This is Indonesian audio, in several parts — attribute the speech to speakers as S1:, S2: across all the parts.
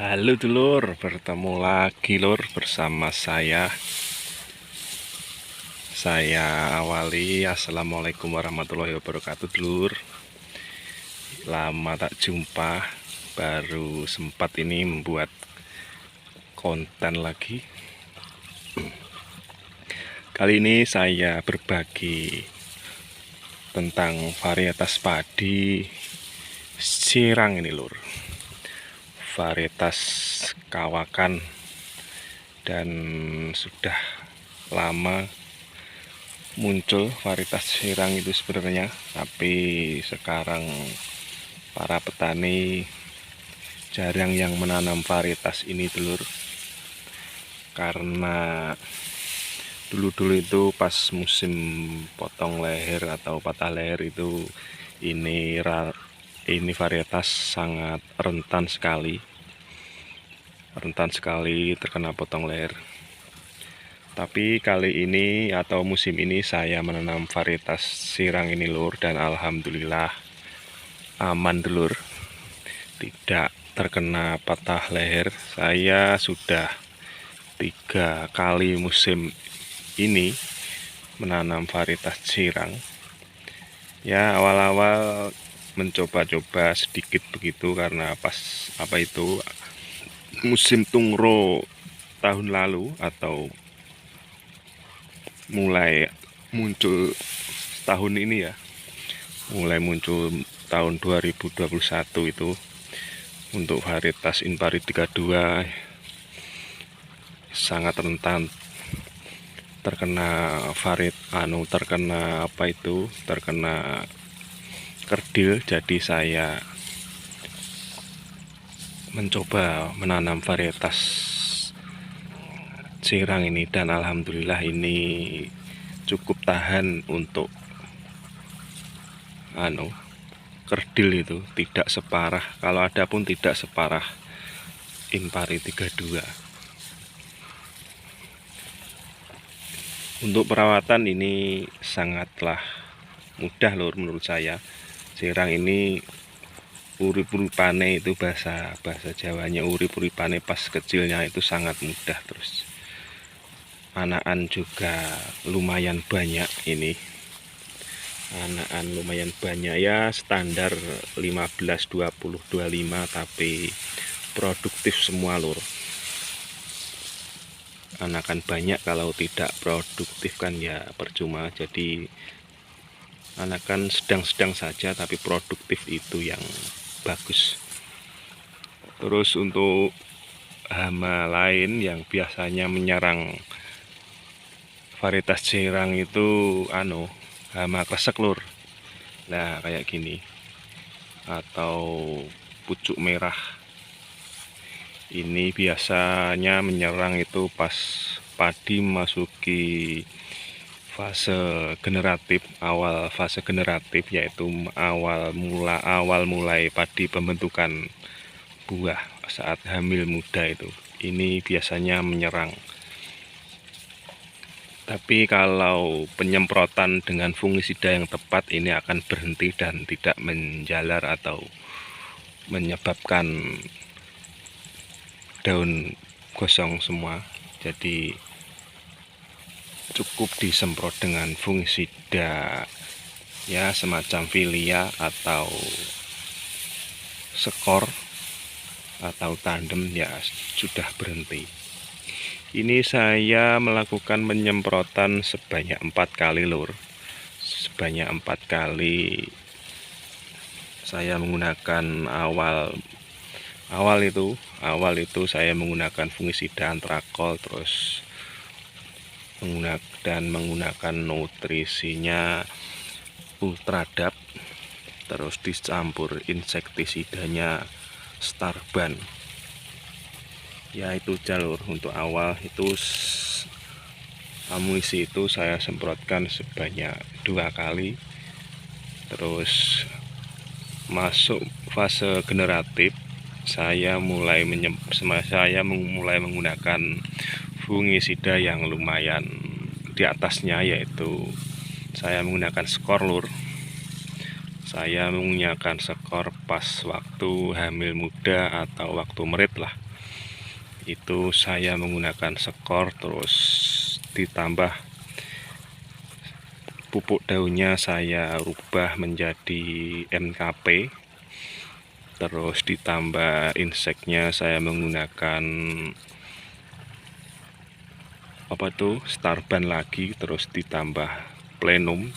S1: Halo dulur, bertemu lagi lur bersama Saya awali, assalamualaikum warahmatullahi wabarakatuh dulur. Lama tak jumpa, baru sempat ini membuat konten lagi. Kali ini saya berbagi tentang varietas padi sirang ini lur. Varietas kawakan dan sudah lama muncul varietas sirang itu sebenarnya, tapi sekarang para petani jarang yang menanam varietas ini dulur, karena dulu itu pas musim potong leher atau patah leher itu ini varietas sangat rentan sekali terkena potong leher. Tapi kali ini atau musim ini saya menanam varietas sirang ini lur, dan alhamdulillah aman dulur, tidak terkena patah leher. Saya sudah 3 kali musim ini menanam varietas sirang. Ya, awal-awal mencoba-coba sedikit begitu karena pas musim tungro tahun lalu atau mulai muncul tahun ini ya, mulai muncul tahun 2021 itu untuk varietas Inpari 32 sangat rentan terkena terkena kerdil. Jadi saya mencoba menanam varietas sirang ini, dan alhamdulillah ini cukup tahan untuk kerdil itu, tidak separah, kalau ada pun tidak separah Inpari 32. Untuk perawatan ini sangatlah mudah lur menurut saya. Sirang ini urip-uripane itu bahasa Jawanya, urip-uripane pas kecilnya itu sangat mudah. Terus anakan juga lumayan banyak, anakan lumayan banyak ya, standar 15, 20, 25, tapi produktif semua lur. Anakan banyak kalau tidak produktif kan ya percuma. Jadi anakan sedang-sedang saja tapi produktif itu yang bagus. Terus untuk hama lain yang biasanya menyerang varietas sirang itu hama kresek lur. Nah, kayak gini, atau pucuk merah. Ini biasanya menyerang itu pas padi memasuki fase generatif, awal fase generatif, yaitu awal mulai padi pembentukan buah saat hamil muda itu. Ini biasanya menyerang. Tapi kalau penyemprotan dengan fungisida yang tepat, ini akan berhenti dan tidak menjalar atau menyebabkan daun gosong semua. Jadi cukup disemprot dengan fungisida ya, semacam Filia atau Skor atau Tandem, ya sudah berhenti. Ini saya melakukan penyemprotan sebanyak 4 kali lur. Sebanyak 4 kali saya menggunakan awal itu saya menggunakan fungisida Antrakol, terus menggunakan nutrisinya Ultradap, terus dicampur insektisidanya Starban. Ya, itu jalur untuk awal itu. Amunisi itu saya semprotkan sebanyak 2 kali. Terus masuk fase generatif, saya mulai menggunakan fungisida yang lumayan di atasnya, yaitu saya menggunakan Skor lur. Saya menggunakan Skor pas waktu hamil muda atau waktu merit lah. itu saya menggunakan skor, terus ditambah pupuk daunnya saya rubah menjadi MKP, terus ditambah inseknya saya menggunakan Starban lagi, terus ditambah plenum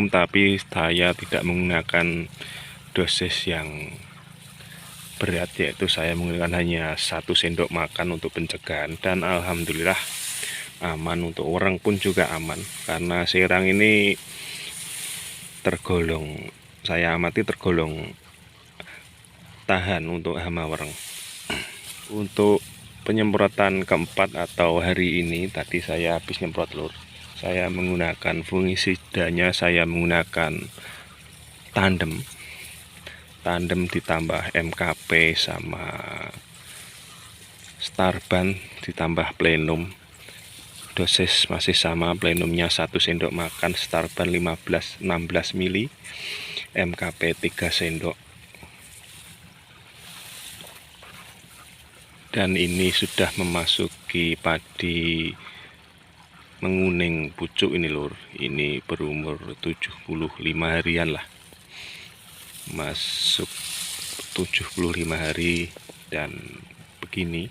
S1: tapi saya tidak menggunakan dosis yang berat, yaitu saya menggunakan hanya 1 sendok makan untuk pencegahan, dan alhamdulillah aman. Untuk orang pun juga aman, karena serang ini saya amati tergolong tahan untuk hama wareng. Untuk penyemprotan keempat atau hari ini, tadi saya habis nyemprot lur, saya menggunakan fungisidanya, saya menggunakan tandem ditambah MKP sama Starban ditambah plenum. Dosis masih sama, plenumnya 1 sendok makan, Starban 16 mili, MKP 3 sendok. Dan ini sudah memasuki padi menguning pucuk ini lur. Ini berumur 75 harian lah, masuk 75 hari. Dan begini,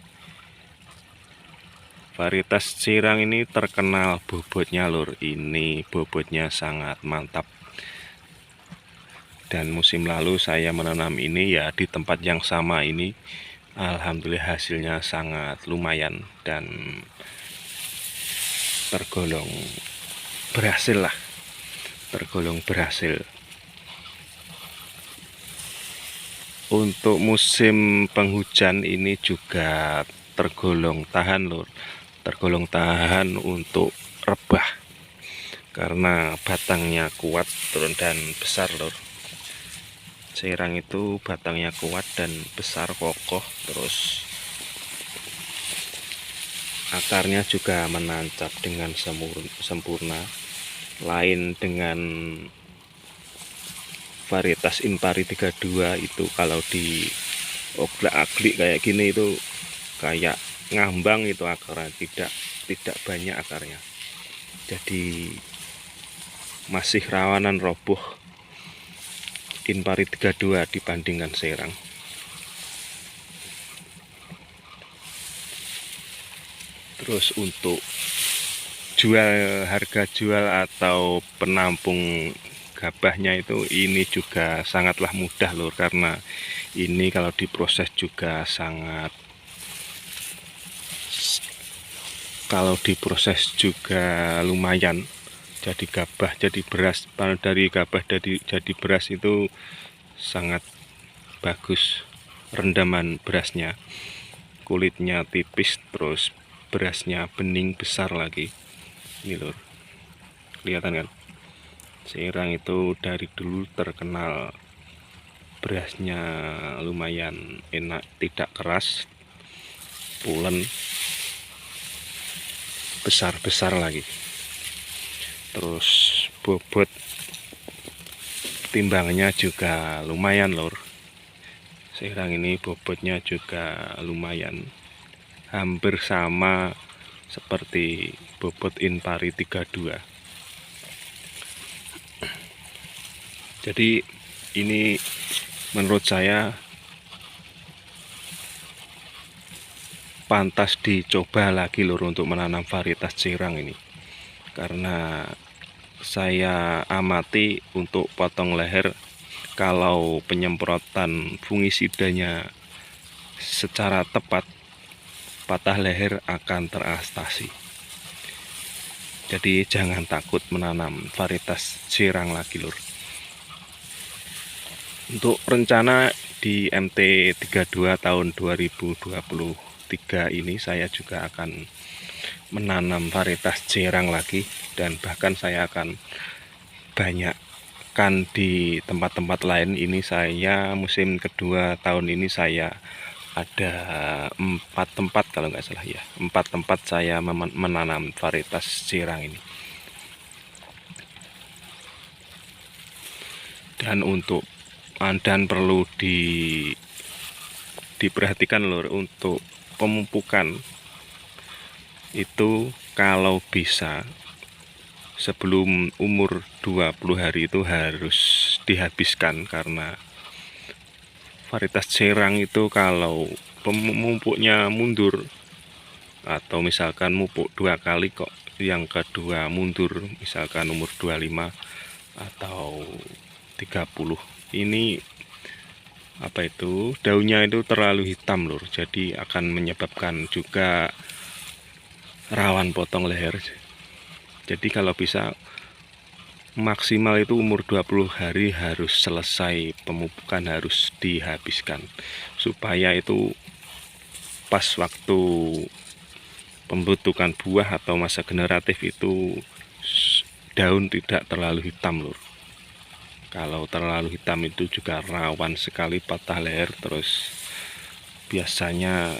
S1: varietas Cirang ini terkenal bobotnya lur. Ini bobotnya sangat mantap, dan musim lalu saya menanam ini ya di tempat yang sama ini, alhamdulillah hasilnya sangat lumayan dan tergolong berhasil. Untuk musim penghujan ini juga tergolong tahan lur, untuk rebah, karena batangnya kuat dan besar lur. Cirang itu batangnya kuat dan besar, kokoh, terus akarnya juga menancap dengan sempurna. Lain dengan varietas Impari 32 itu, kalau di oglak-aglik kayak gini itu kayak ngambang itu akarnya, tidak banyak akarnya, jadi masih rawanan roboh Impari 32 dibandingkan Cirang. Terus untuk harga jual atau penampung gabahnya itu, ini juga sangatlah mudah lur, karena ini kalau diproses juga lumayan. Jadi gabah jadi beras, dari gabah jadi beras itu sangat bagus. Rendaman berasnya, kulitnya tipis, terus berasnya bening besar lagi. Ini lur, kelihatan kan? Cirang itu dari dulu terkenal berasnya lumayan enak, tidak keras, pulen, besar lagi. Terus bobot timbangannya juga lumayan lur. Cirang ini bobotnya juga lumayan, hampir sama seperti bobot Impari 32. Jadi ini menurut saya pantas dicoba lagi lur untuk menanam varietas Cirang ini, karena saya amati untuk potong leher, kalau penyemprotan fungisidanya secara tepat, patah leher akan teratasi. Jadi jangan takut menanam varietas Cirang lagi lur. Untuk rencana di MT 32 tahun 2023 ini, saya juga akan menanam varietas Cirang lagi, dan bahkan saya akan banyakkan di tempat-tempat lain. Ini saya musim kedua tahun ini, saya ada 4 tempat kalau nggak salah ya, 4 tempat saya menanam varietas Cirang ini. Dan perlu diperhatikan lur, untuk pemupukan itu kalau bisa sebelum umur 20 hari itu harus dihabiskan, karena varietas Serang itu kalau pemupuknya mundur atau misalkan mupuk 2 kali kok yang kedua mundur, misalkan umur 25 atau 30, ini daunnya itu terlalu hitam lur, jadi akan menyebabkan juga rawan potong leher. Jadi kalau bisa maksimal itu umur 20 hari harus selesai pemupukan, harus dihabiskan, supaya itu pas waktu pembentukan buah atau masa generatif itu daun tidak terlalu hitam lur. Kalau terlalu hitam itu juga rawan sekali patah leher, terus biasanya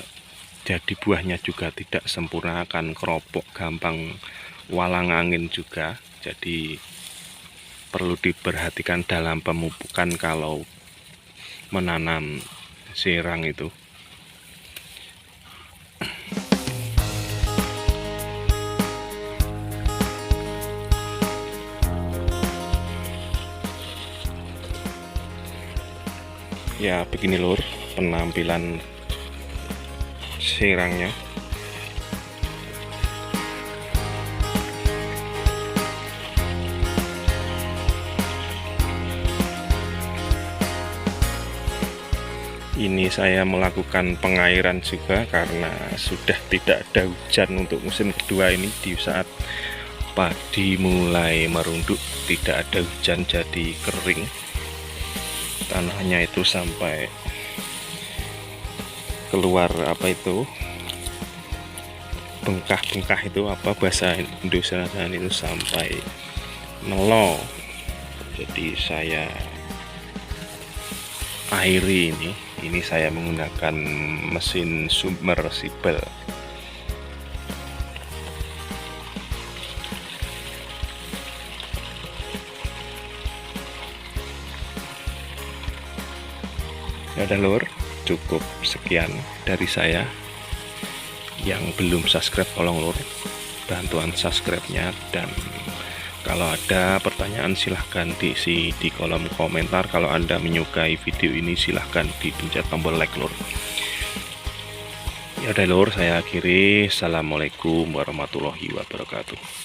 S1: jadi buahnya juga tidak sempurna, akan keropok, gampang walang angin juga. Jadi perlu diperhatikan dalam pemupukan kalau menanam Serang itu. Ya begini lur penampilan Serangnya. Ini saya melakukan pengairan juga karena sudah tidak ada hujan untuk musim kedua ini. Di saat padi mulai merunduk tidak ada hujan, jadi kering tanahnya itu sampai keluar bengkah-bengkah itu bahasa Indonesia itu sampai nelo. Jadi saya airi ini saya menggunakan mesin submersible. Ya udah lur, cukup sekian dari saya. Yang belum subscribe tolong lur bantuan subscribe-nya, dan kalau ada pertanyaan silahkan diisi di kolom komentar. Kalau Anda menyukai video ini silahkan dipencet tombol like lur. Ya udah lur, saya akhiri. Assalamualaikum warahmatullahi wabarakatuh.